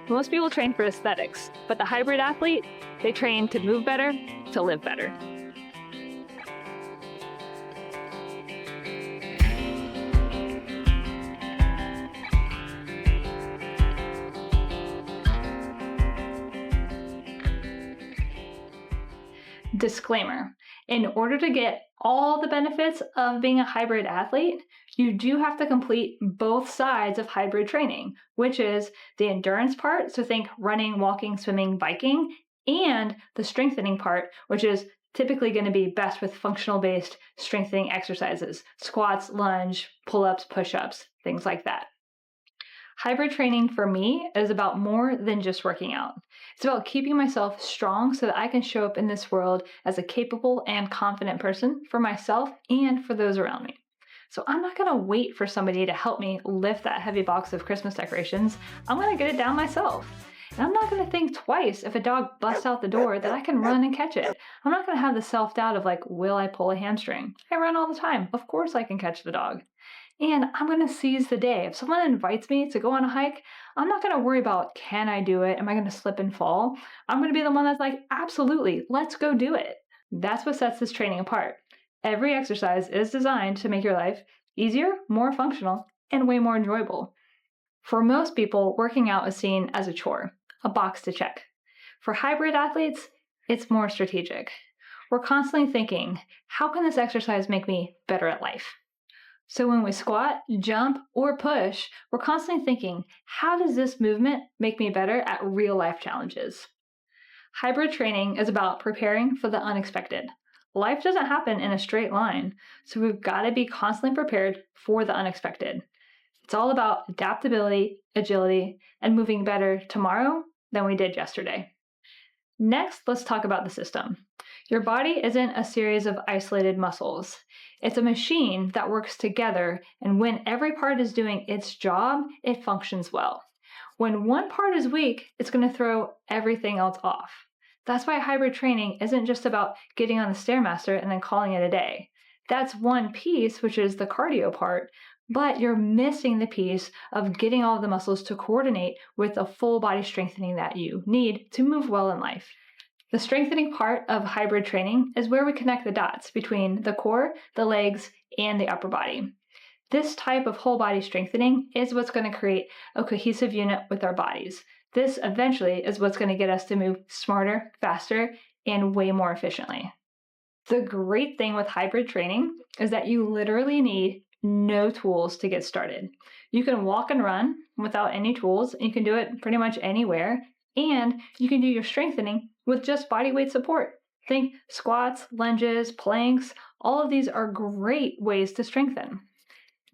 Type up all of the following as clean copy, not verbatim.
Most people train for aesthetics, but the hybrid athlete, they train to move better, to live better. Disclaimer: in order to get all the benefits of being a hybrid athlete, you do have to complete both sides of hybrid training, which is the endurance part, so think running, walking, swimming, biking, and the strengthening part, which is typically going to be best with functional-based strengthening exercises, squats, lunge, pull-ups, push-ups, things like that. Hybrid training for me is about more than just working out. It's about keeping myself strong so that I can show up in this world as a capable and confident person for myself and for those around me. So I'm not going to wait for somebody to help me lift that heavy box of Christmas decorations. I'm going to get it down myself. And I'm not going to think twice if a dog busts out the door that I can run and catch it. I'm not going to have the self-doubt of like, will I pull a hamstring? I run all the time. Of course I can catch the dog. And I'm going to seize the day. If someone invites me to go on a hike, I'm not going to worry about, can I do it? Am I going to slip and fall? I'm going to be the one that's like, absolutely, let's go do it. That's what sets this training apart. Every exercise is designed to make your life easier, more functional, and way more enjoyable. For most people, working out is seen as a chore, a box to check. For hybrid athletes, it's more strategic. We're constantly thinking, how can this exercise make me better at life? So when we squat, jump, or push, we're constantly thinking, how does this movement make me better at real life challenges? Hybrid training is about preparing for the unexpected. Life doesn't happen in a straight line, so we've got to be constantly prepared for the unexpected. It's all about adaptability, agility, and moving better tomorrow than we did yesterday. Next, let's talk about the system. Your body isn't a series of isolated muscles. It's a machine that works together, and when every part is doing its job, it functions well. When one part is weak, it's going to throw everything else off. That's why hybrid training isn't just about getting on the Stairmaster and then calling it a day. That's one piece, which is the cardio part, but you're missing the piece of getting all of the muscles to coordinate with the full body strengthening that you need to move well in life. The strengthening part of hybrid training is where we connect the dots between the core, the legs, and the upper body. This type of whole body strengthening is what's going to create a cohesive unit with our bodies. This eventually is what's going to get us to move smarter, faster, and way more efficiently. The great thing with hybrid training is that you literally need no tools to get started. You can walk and run without any tools, and you can do it pretty much anywhere, and you can do your strengthening with just body weight support. Think squats, lunges, planks, all of these are great ways to strengthen.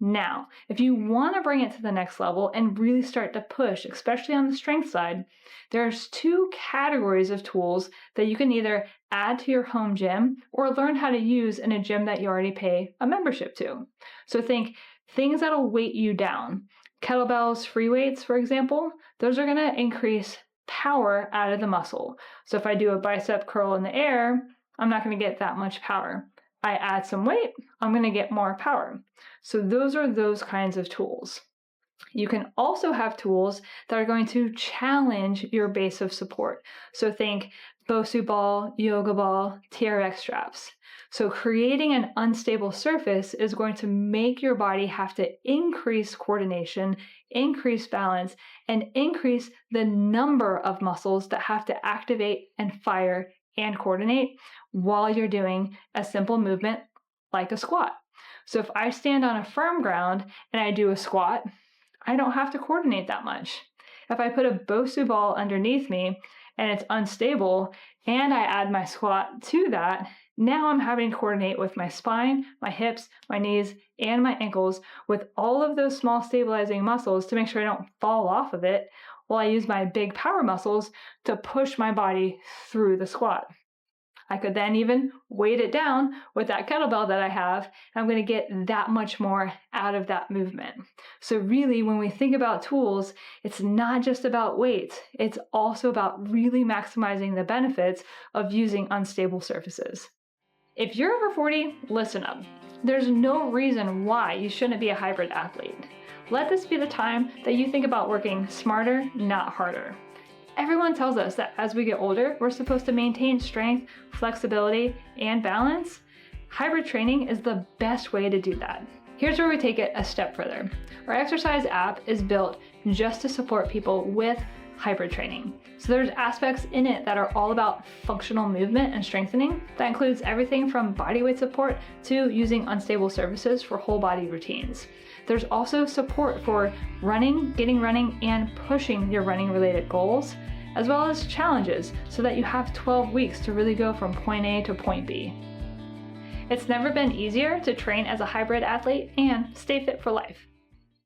Now, if you want to bring it to the next level and really start to push, especially on the strength side, there's two categories of tools that you can either add to your home gym or learn how to use in a gym that you already pay a membership to. So think things that'll weight you down. Kettlebells, free weights, for example, those are going to increase power out of the muscle. So if I do a bicep curl in the air, I'm not going to get that much power. I add some weight, I'm going to get more power. So those are those kinds of tools. You can also have tools that are going to challenge your base of support. So think Bosu ball, yoga ball, TRX straps. So creating an unstable surface is going to make your body have to increase coordination, increase balance, and increase the number of muscles that have to activate and fire and coordinate while you're doing a simple movement like a squat. So if I stand on a firm ground and I do a squat, I don't have to coordinate that much. If I put a Bosu ball underneath me and it's unstable and I add my squat to that, now I'm having to coordinate with my spine, my hips, my knees, and my ankles with all of those small stabilizing muscles to make sure I don't fall off of it while I use my big power muscles to push my body through the squat. I could then even weight it down with that kettlebell that I have, and I'm going to get that much more out of that movement. So really, when we think about tools, it's not just about weights, it's also about really maximizing the benefits of using unstable surfaces. If you're over 40, listen up. There's no reason why you shouldn't be a hybrid athlete. Let this be the time that you think about working smarter, not harder. Everyone tells us that as we get older, we're supposed to maintain strength, flexibility, and balance. Hybrid training is the best way to do that. Here's where we take it a step further. Our exercise app is built just to support people with hybrid training. So there's aspects in it that are all about functional movement and strengthening. That includes everything from bodyweight support to using unstable surfaces for whole body routines. There's also support for running, getting running, and pushing your running related goals, as well as challenges so that you have 12 weeks to really go from point A to point B. It's never been easier to train as a hybrid athlete and stay fit for life.